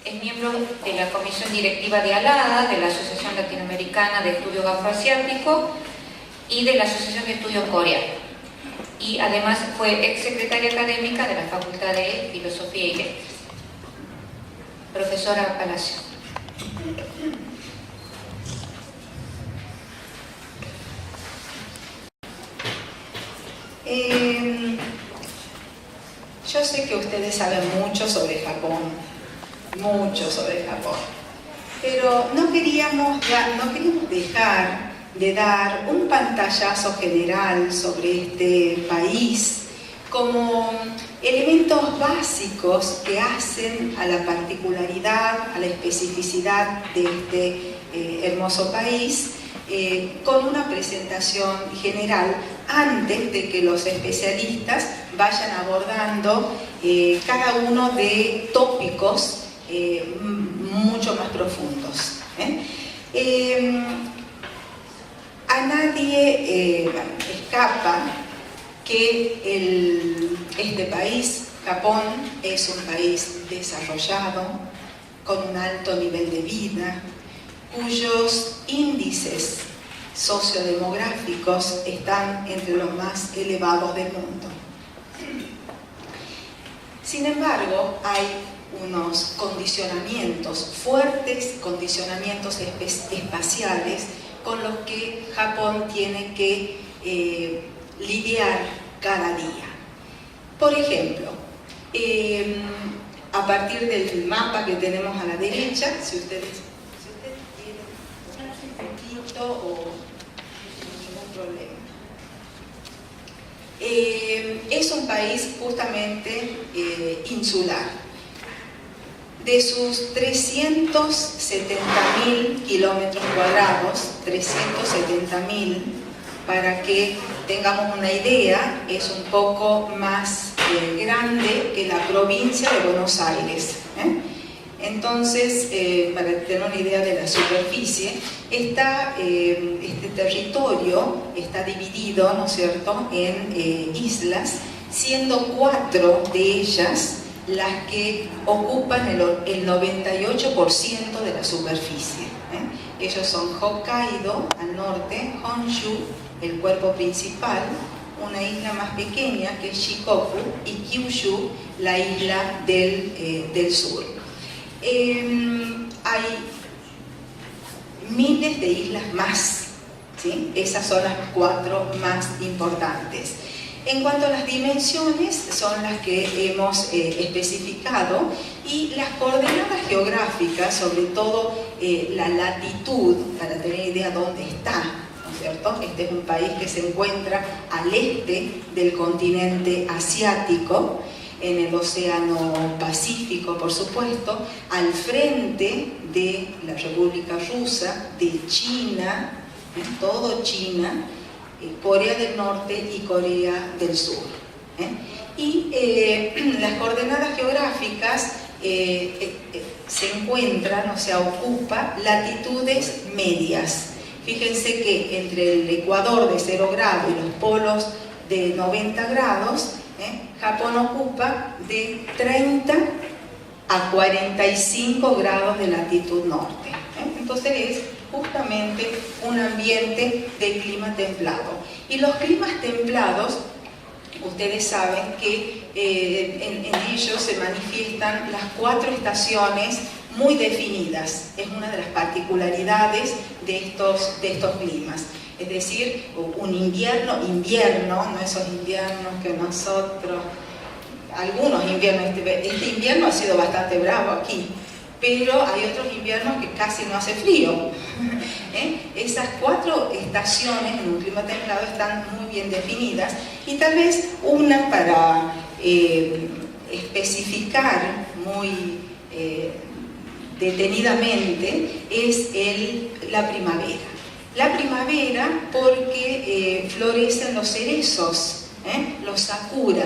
es miembro de la Comisión Directiva de ALADA, de la Asociación Latinoamericana de Estudio Afroasiático y de la Asociación de Estudio Coreano. Y además fue exsecretaria académica de la Facultad de Filosofía y Letras. Profesora Palacio. Yo sé que ustedes saben mucho sobre Japón, pero no queríamos dejar de dar un pantallazo general sobre este país como elementos básicos que hacen a la particularidad, a la especificidad de este hermoso país, con una presentación general antes de que los especialistas vayan abordando cada uno de tópicos mucho más profundos. A nadie escapa que este país, Japón, es un país desarrollado, con un alto nivel de vida, cuyos índices sociodemográficos están entre los más elevados del mundo. Sin embargo, hay unos condicionamientos, fuertes condicionamientos espaciales con los que Japón tiene que lidiar cada día. Por ejemplo, a partir del mapa que tenemos a la derecha, si ustedes tienen un poquito o ningún problema. Es un país justamente insular. De sus 370.000 kilómetros cuadrados, 370.000, para que tengamos una idea, es un poco más grande que la provincia de Buenos Aires. Entonces, para tener una idea de la superficie, este territorio está dividido, ¿no es cierto?, en islas, siendo 4 de ellas las que ocupan el 98% de la superficie. Ellos son Hokkaido al norte, Honshu, el cuerpo principal, una isla más pequeña que es Shikoku, y Kyushu, la isla del sur. Hay miles de islas más, ¿sí? Esas son las 4 más importantes. En cuanto a las dimensiones, son las que hemos especificado, y las coordenadas geográficas, sobre todo la latitud, para tener idea dónde está, ¿no es cierto? Este es un país que se encuentra al este del continente asiático, en el Océano Pacífico, por supuesto, al frente de la República Rusa, de China, todo China, Corea del Norte y Corea del Sur. Y las coordenadas geográficas se encuentran, o sea, ocupa latitudes medias. Fíjense que entre el ecuador de 0 grados y los polos de 90 grados, Japón ocupa de 30 a 45 grados de latitud norte. Entonces es justamente un ambiente de clima templado. Y los climas templados, ustedes saben que en ellos se manifiestan las 4 estaciones muy definidas. Es una de las particularidades de estos climas. Es decir, un invierno, no esos inviernos que nosotros, algunos inviernos, este invierno ha sido bastante bravo aquí, pero hay otros inviernos que casi no hace frío. Esas 4 estaciones en un clima templado están muy bien definidas, y tal vez una para especificar muy detenidamente es la primavera. La primavera porque florecen los cerezos, los sakura,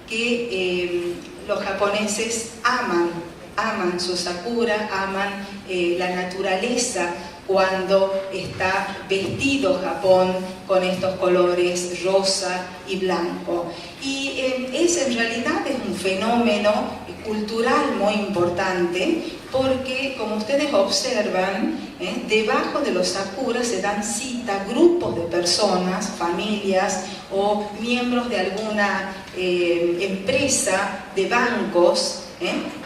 que los japoneses aman su sakura, aman la naturaleza cuando está vestido Japón con estos colores rosa y blanco. Y en realidad es un fenómeno cultural muy importante, porque como ustedes observan, debajo de los sakuras se dan cita grupos de personas, familias o miembros de alguna empresa de bancos,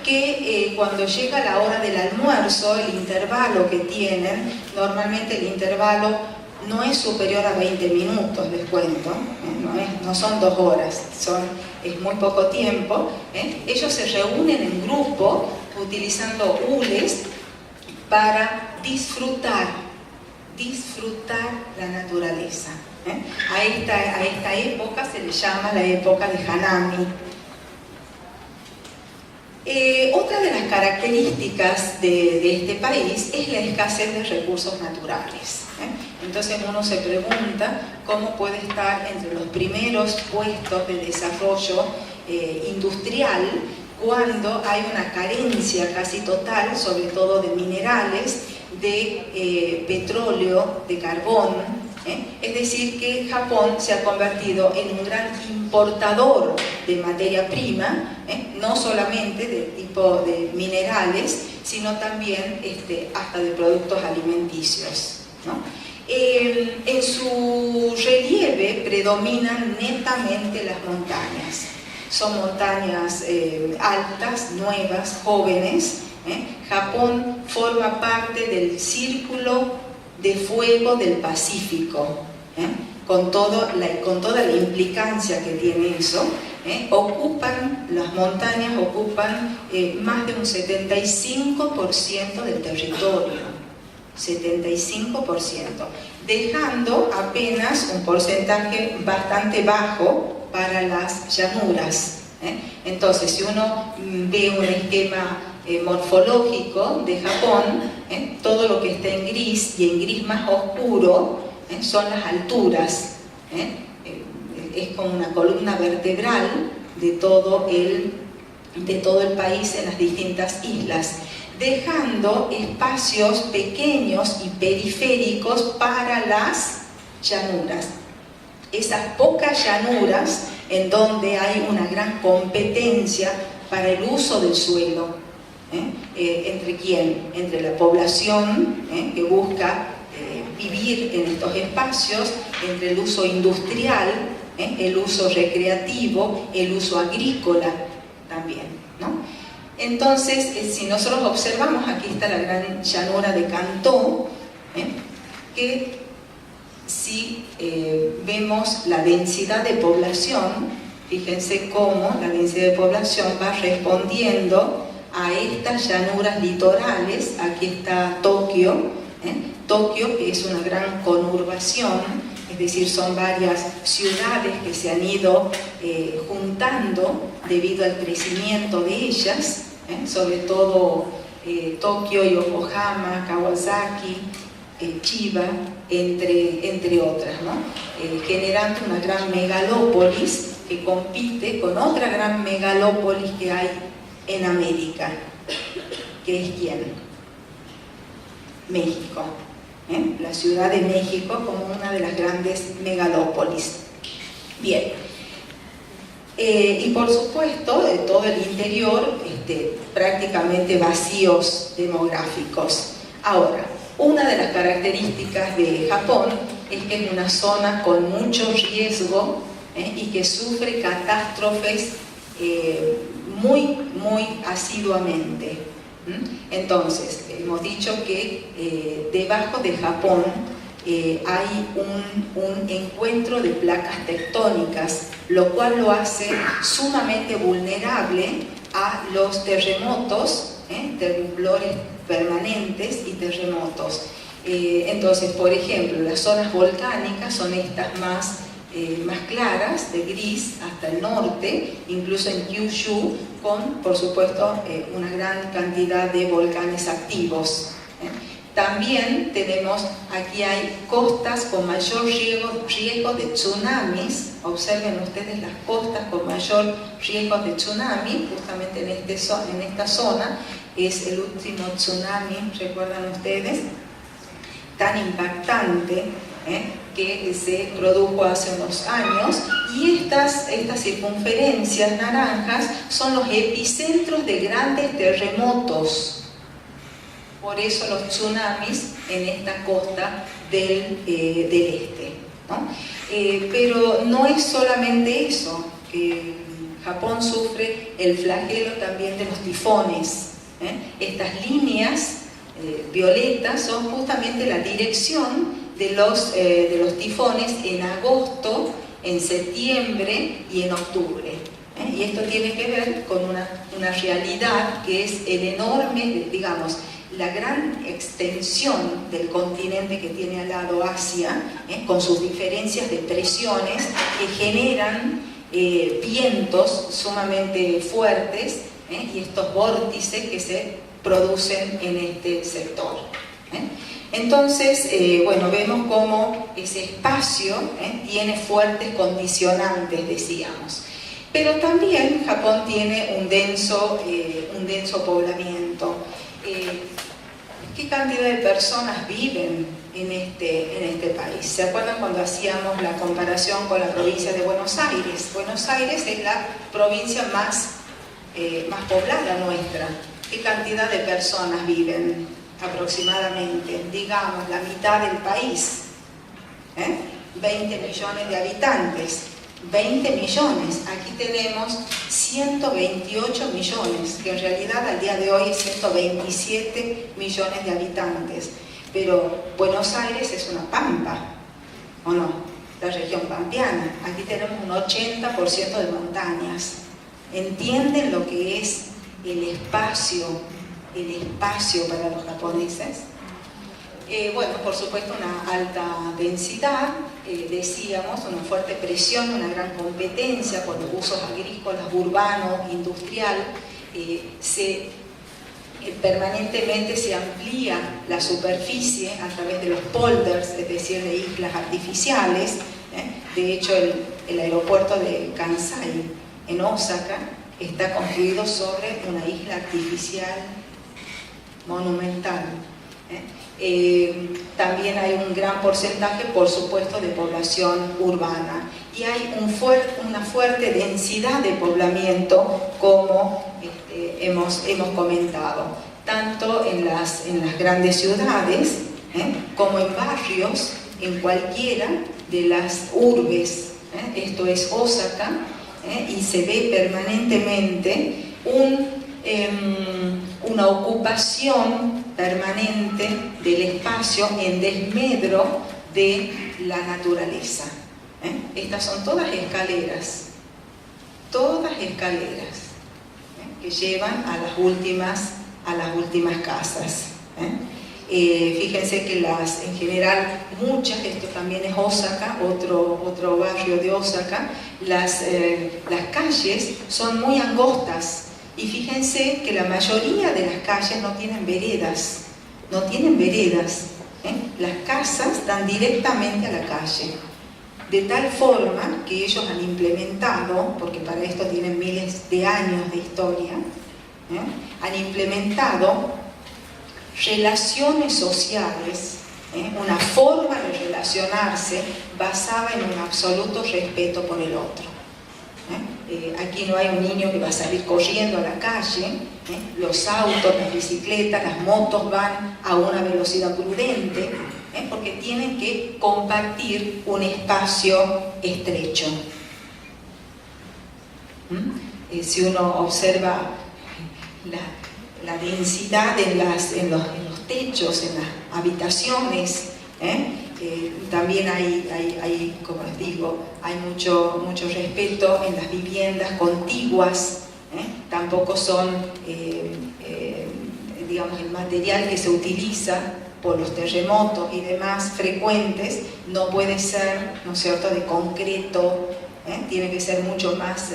que cuando llega la hora del almuerzo, el intervalo que tienen, normalmente el intervalo no es superior a 20 minutos, les cuento, no son 2 horas, es muy poco tiempo. Ellos se reúnen en grupo utilizando hules para disfrutar la naturaleza. A esta época se le llama la época de Hanami. Otra de las características de este país es la escasez de recursos naturales. Entonces uno se pregunta cómo puede estar entre los primeros puestos de desarrollo industrial cuando hay una carencia casi total, sobre todo de minerales, de petróleo, de carbón. Es decir, que Japón se ha convertido en un gran importador de materia prima, no solamente de tipo de minerales, sino también hasta de productos alimenticios, ¿no? En su relieve predominan netamente las montañas. Son montañas altas, nuevas, jóvenes. Japón forma parte del Círculo de Fuego del Pacífico, con toda la implicancia que tiene eso. Las montañas ocupan más de un 75% del territorio. 75%, dejando apenas un porcentaje bastante bajo para las llanuras. Entonces, si uno ve un esquema morfológico de Japón, todo lo que está en gris y en gris más oscuro son las alturas. Es como una columna vertebral de todo el país en las distintas islas, dejando espacios pequeños y periféricos para las llanuras. Esas pocas llanuras en donde hay una gran competencia para el uso del suelo. ¿Entre quién? Entre la población que busca vivir en estos espacios, entre el uso industrial, el uso recreativo, el uso agrícola también, ¿no? Entonces, si nosotros observamos, aquí está la gran llanura de Kanto, que si vemos la densidad de población, fíjense cómo la densidad de población va respondiendo a estas llanuras litorales. Aquí está Tokio, Tokio, que es una gran conurbación, es decir, son varias ciudades que se han ido juntando debido al crecimiento de ellas, sobre todo Tokio, Yokohama, Kawasaki, Chiba, entre otras, ¿no? Generando una gran megalópolis que compite con otra gran megalópolis que hay en América, que es ¿quién? México. La Ciudad de México como una de las grandes megalópolis. Bien. Y por supuesto, de todo el interior, prácticamente vacíos demográficos. Ahora, una de las características de Japón es que es una zona con mucho riesgo y que sufre catástrofes muy asiduamente. Entonces, hemos dicho que debajo de Japón hay un encuentro de placas tectónicas, lo cual lo hace sumamente vulnerable a los terremotos, temblores permanentes y terremotos. Entonces, por ejemplo, las zonas volcánicas son estas más claras, de gris hasta el norte, incluso en Kyushu, con, por supuesto, una gran cantidad de volcanes activos. También tenemos, aquí hay costas con mayor riesgo de tsunamis. Observen ustedes las costas con mayor riesgo de tsunami, justamente en esta zona. Es el último tsunami, ¿recuerdan ustedes? Tan impactante que se produjo hace unos años, y estas circunferencias naranjas son los epicentros de grandes terremotos. Por eso los tsunamis en esta costa del este, ¿no? Pero no es solamente eso. Japón sufre el flagelo también de los tifones. Estas líneas violetas son justamente la dirección de los tifones en agosto, en septiembre y en octubre. Y esto tiene que ver con una realidad que es el enorme, digamos, la gran extensión del continente que tiene al lado Asia, con sus diferencias de presiones que generan vientos sumamente fuertes, y estos vórtices que se producen en este sector. Entonces, bueno, vemos cómo ese espacio tiene fuertes condicionantes, decíamos. Pero también Japón tiene un denso poblamiento. ¿Qué cantidad de personas viven en este país? ¿Se acuerdan cuando hacíamos la comparación con la provincia de Buenos Aires? Buenos Aires es la provincia más poblada nuestra. ¿Qué cantidad de personas viven aproximadamente? Digamos, la mitad del país. 20 millones de habitantes. 20 millones. Aquí tenemos 128 millones, que en realidad al día de hoy es 127 millones de habitantes. Pero Buenos Aires es una pampa, ¿o no? La región pampeana. Aquí tenemos un 80% de montañas. ¿Entienden lo que es el espacio para los japoneses? Bueno, por supuesto una alta densidad, decíamos, una fuerte presión, una gran competencia por los usos agrícolas, urbano, industrial. Permanentemente se amplía la superficie a través de los polders, es decir, de islas artificiales. De hecho, el aeropuerto de Kansai, en Osaka, está construido sobre una isla artificial monumental. También hay un gran porcentaje, por supuesto, de población urbana, y hay una fuerte densidad de poblamiento, como hemos comentado, tanto en las grandes ciudades como en barrios, en cualquiera de las urbes. Esto es Osaka, y se ve permanentemente una ocupación permanente del espacio en desmedro de la naturaleza. Estas son todas escaleras que llevan a las últimas casas. Fíjense que en general muchas, esto también es Osaka, otro barrio de Osaka, las calles son muy angostas. Y fíjense que la mayoría de las calles no tienen veredas. Las casas dan directamente a la calle. De tal forma que ellos han implementado, porque para esto tienen miles de años de historia, han implementado relaciones sociales, una forma de relacionarse basada en un absoluto respeto por el otro. Aquí no hay un niño que va a salir corriendo a la calle. Los autos, las bicicletas, las motos van a una velocidad prudente, porque tienen que compartir un espacio estrecho. Si uno observa la densidad en los techos, en las habitaciones, también hay, como les digo, hay mucho respeto en las viviendas contiguas. Tampoco son, digamos, el material que se utiliza por los terremotos y demás frecuentes, no puede ser, ¿no es cierto?, de concreto, tiene que ser mucho más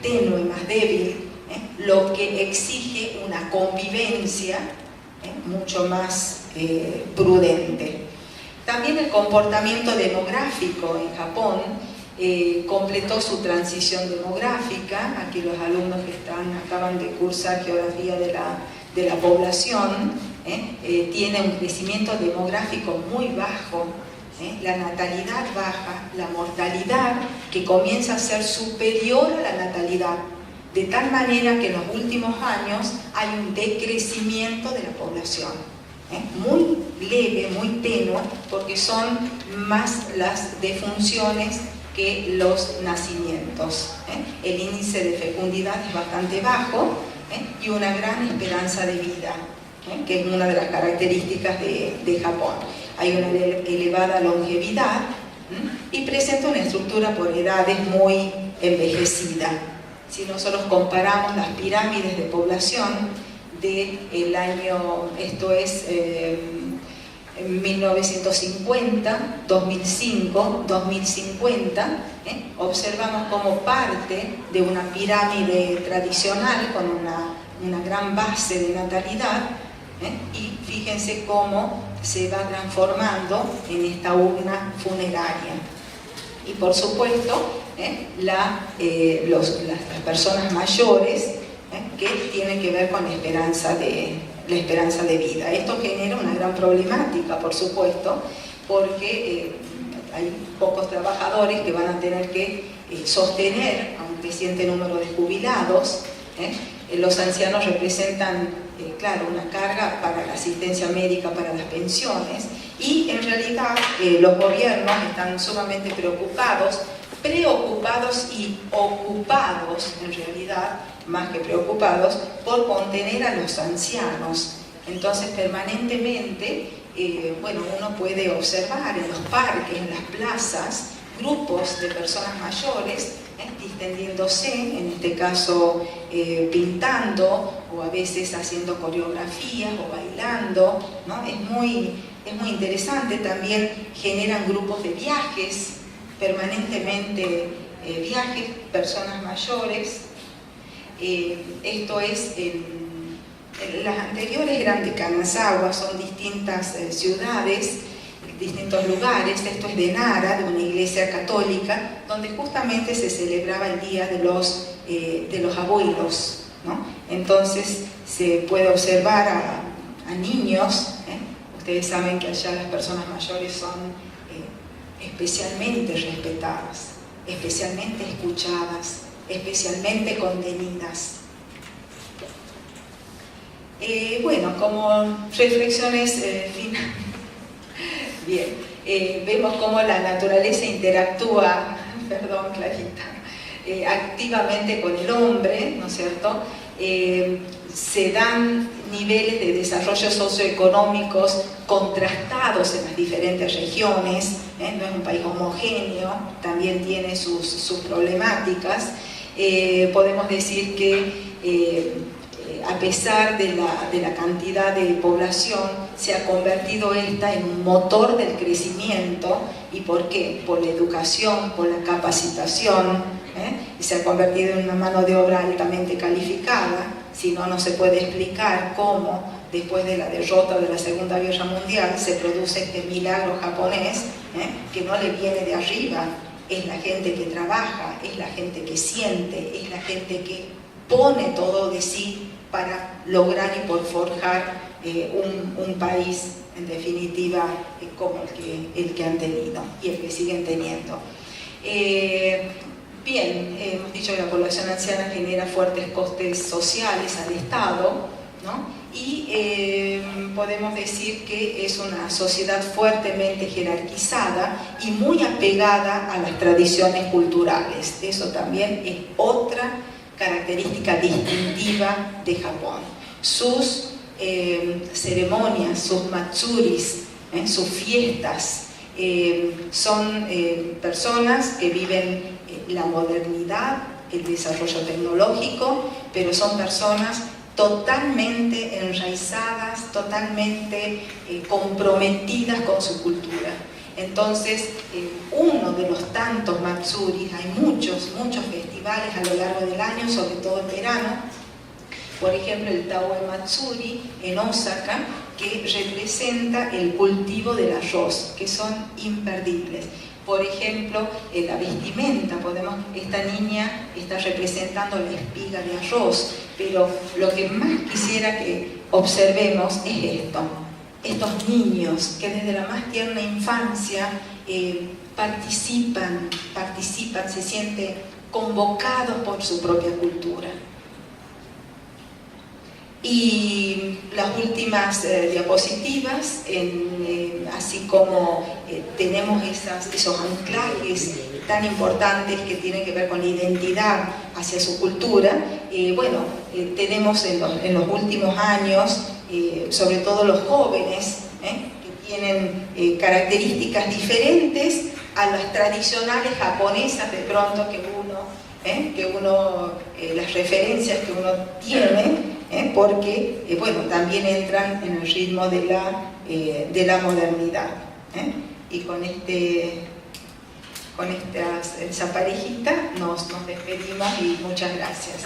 tenue, más débil, lo que exige una convivencia mucho más prudente. También el comportamiento demográfico en Japón completó su transición demográfica. Aquí los alumnos que acaban de cursar geografía de la población, tiene un crecimiento demográfico muy bajo, la natalidad baja, la mortalidad que comienza a ser superior a la natalidad, de tal manera que en los últimos años hay un decrecimiento de la población, muy leve, muy tenue, porque son más las defunciones que los nacimientos. El índice de fecundidad es bastante bajo y una gran esperanza de vida, que es una de las características de Japón. Hay una elevada longevidad y presenta una estructura por edades muy envejecida. Si nosotros comparamos las pirámides de población del año, esto es 1950, 2005, 2050, observamos como parte de una pirámide tradicional con una gran base de natalidad, y fíjense cómo se va transformando en esta urna funeraria. Y por supuesto, las personas mayores, que tienen que ver con la esperanza de vida. Esto genera una gran problemática, por supuesto, porque hay pocos trabajadores que van a tener que sostener a un creciente número de jubilados. Los ancianos representan, claro, una carga para la asistencia médica, para las pensiones, y en realidad los gobiernos están sumamente preocupados y ocupados, en realidad, más que preocupados, por contener a los ancianos. Entonces, permanentemente, uno puede observar en los parques, en las plazas, grupos de personas mayores distendiéndose, en este caso pintando, o a veces haciendo coreografías o bailando, ¿no? Es muy interesante. También generan grupos de viajes, permanentemente viajes, personas mayores. Esto es, las anteriores eran de Kanazawa, son distintas ciudades, distintos lugares. Esto es de Nara, de una iglesia católica, donde justamente se celebraba el Día de los Abuelos, ¿no? Entonces se puede observar a niños. Ustedes saben que allá las personas mayores son especialmente respetadas, especialmente escuchadas, especialmente contenidas. Como reflexiones finales, bien, vemos cómo la naturaleza interactúa, perdón, Clarita, activamente con el hombre, ¿no es cierto? Se dan niveles de desarrollo socioeconómicos contrastados en las diferentes regiones, no es un país homogéneo, también tiene sus problemáticas. Podemos decir que a pesar de la cantidad de población, se ha convertido esta en un motor del crecimiento. ¿Y por qué? Por la educación, por la capacitación, y se ha convertido en una mano de obra altamente calificada. Si no, no se puede explicar cómo, después de la derrota de la Segunda Guerra Mundial, se produce este milagro japonés, que no le viene de arriba. Es la gente que trabaja, es la gente que siente, es la gente que pone todo de sí para lograr y por forjar un país, en definitiva, como el que han tenido y el que siguen teniendo. Bien, hemos dicho que la población anciana genera fuertes costes sociales al Estado, ¿no? Y podemos decir que es una sociedad fuertemente jerarquizada y muy apegada a las tradiciones culturales. Eso también es otra característica distintiva de Japón. Sus ceremonias, sus matsuris, sus fiestas, son personas que viven la modernidad, el desarrollo tecnológico, pero son personas totalmente enraizadas, totalmente comprometidas con su cultura. Entonces, uno de los tantos matsuris, hay muchos festivales a lo largo del año, sobre todo en verano. Por ejemplo, el Taue Matsuri en Osaka, que representa el cultivo del arroz, que son imperdibles. Por ejemplo, la vestimenta, esta niña está representando la espiga de arroz, pero lo que más quisiera que observemos es esto. estos niños que desde la más tierna infancia participan, se sienten convocados por su propia cultura. Y las últimas diapositivas, así como tenemos esos anclajes tan importantes que tienen que ver con la identidad hacia su cultura, tenemos en los últimos años, sobre todo los jóvenes, que tienen características diferentes a las tradicionales japonesas de pronto las referencias que uno tiene, porque también entran en el ritmo de la modernidad. Y con esta parejita nos despedimos y muchas gracias.